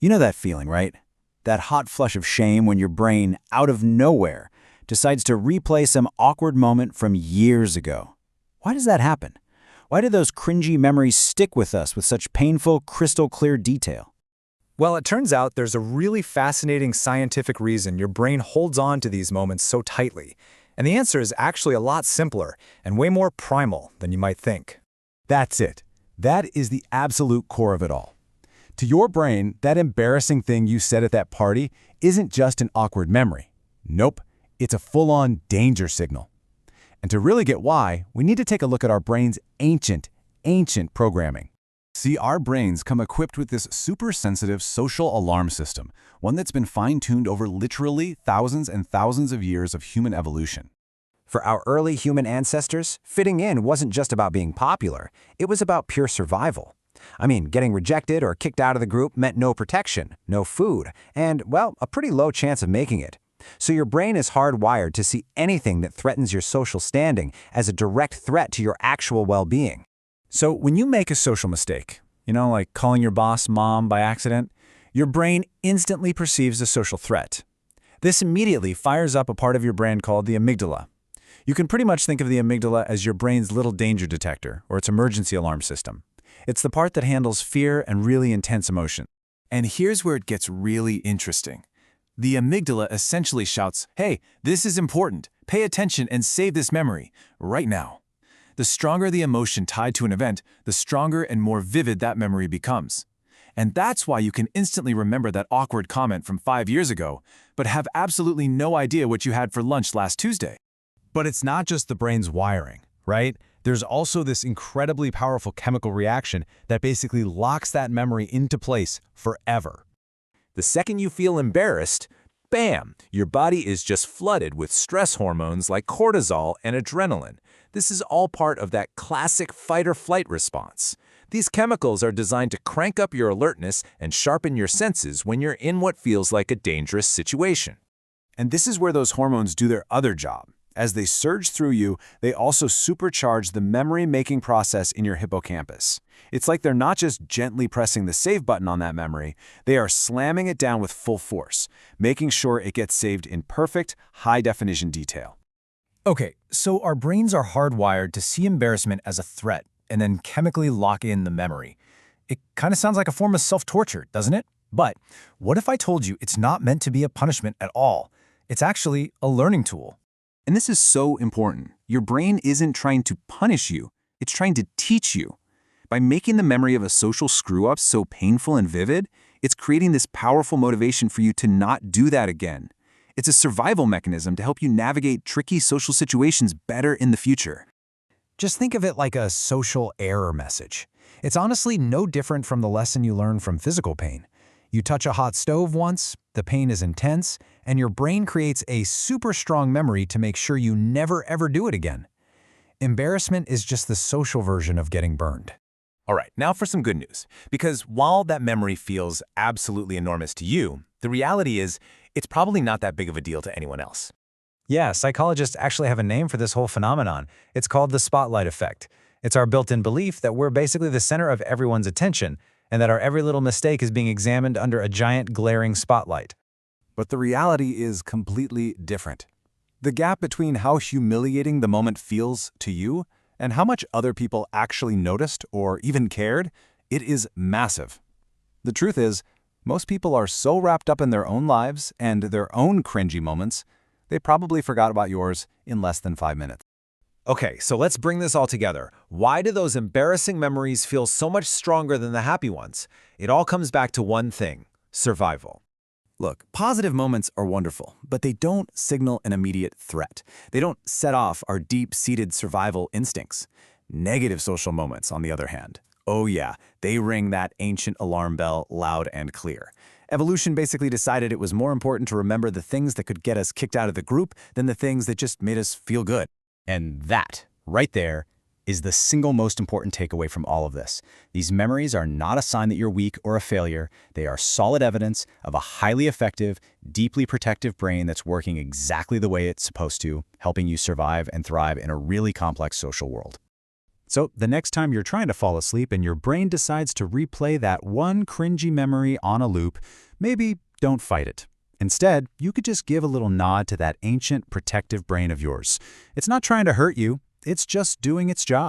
You know that feeling, right? That hot flush of shame when your brain, out of nowhere, decides to replay some awkward moment from years ago. Why does that happen? Why do those cringy memories stick with us with such painful, crystal-clear detail? Well, it turns out there's a really fascinating scientific reason your brain holds on to these moments so tightly. And the answer is actually a lot simpler and way more primal than you might think. That's it. That is the absolute core of it all. To your brain, that embarrassing thing you said at that party isn't just an awkward memory. Nope, it's a full-on danger signal. And to really get why, we need to take a look at our brain's ancient programming. See, our brains come equipped with this super-sensitive social alarm system, one that's been fine-tuned over literally thousands and thousands of years of human evolution. For our early human ancestors, fitting in wasn't just about being popular, it was about pure survival. I mean, getting rejected or kicked out of the group meant no protection, no food, and, well, a pretty low chance of making it. So your brain is hardwired to see anything that threatens your social standing as a direct threat to your actual well-being. So when you make a social mistake, like calling your boss mom by accident, your brain instantly perceives a social threat. This immediately fires up a part of your brain called the amygdala. You can pretty much think of the amygdala as your brain's little danger detector, or its emergency alarm system. It's the part that handles fear and really intense emotion. And here's where it gets really interesting. The amygdala essentially shouts, "Hey, this is important. Pay attention and save this memory, right now." The stronger the emotion tied to an event, the stronger and more vivid that memory becomes. And that's why you can instantly remember that awkward comment from 5 years ago, but have absolutely no idea what you had for lunch last Tuesday. But it's not just the brain's wiring, right? There's also this incredibly powerful chemical reaction that basically locks that memory into place forever. The second you feel embarrassed, bam, your body is just flooded with stress hormones like cortisol and adrenaline. This is all part of that classic fight-or-flight response. These chemicals are designed to crank up your alertness and sharpen your senses when you're in what feels like a dangerous situation. And this is where those hormones do their other job. As they surge through you, they also supercharge the memory-making process in your hippocampus. It's like they're not just gently pressing the save button on that memory, they are slamming it down with full force, making sure it gets saved in perfect, high-definition detail. Okay, so our brains are hardwired to see embarrassment as a threat and then chemically lock in the memory. It kind of sounds like a form of self-torture, doesn't it? But what if I told you it's not meant to be a punishment at all? It's actually a learning tool. And this is so important. Your brain isn't trying to punish you, it's trying to teach you. By making the memory of a social screw-up so painful and vivid, it's creating this powerful motivation for you to not do that again. It's a survival mechanism to help you navigate tricky social situations better in the future. Just think of it like a social error message. It's honestly no different from the lesson you learn from physical pain. You touch a hot stove once, the pain is intense, and your brain creates a super strong memory to make sure you never ever do it again. Embarrassment is just the social version of getting burned. All right, now for some good news. Because while that memory feels absolutely enormous to you, the reality is it's probably not that big of a deal to anyone else. Yeah, psychologists actually have a name for this whole phenomenon. It's called the spotlight effect. It's our built-in belief that we're basically the center of everyone's attention, and that our every little mistake is being examined under a giant glaring spotlight. But the reality is completely different. The gap between how humiliating the moment feels to you and how much other people actually noticed or even cared, it is massive. The truth is, most people are so wrapped up in their own lives and their own cringy moments, they probably forgot about yours in less than 5 minutes. Okay, so let's bring this all together. Why do those embarrassing memories feel so much stronger than the happy ones? It all comes back to one thing: survival. Look, positive moments are wonderful, but they don't signal an immediate threat. They don't set off our deep-seated survival instincts. Negative social moments, on the other hand, oh yeah, they ring that ancient alarm bell loud and clear. Evolution basically decided it was more important to remember the things that could get us kicked out of the group than the things that just made us feel good. And that, right there, is the single most important takeaway from all of this. These memories are not a sign that you're weak or a failure. They are solid evidence of a highly effective, deeply protective brain that's working exactly the way it's supposed to, helping you survive and thrive in a really complex social world. So the next time you're trying to fall asleep and your brain decides to replay that one cringy memory on a loop, maybe don't fight it. Instead, you could just give a little nod to that ancient protective brain of yours. It's not trying to hurt you, it's just doing its job.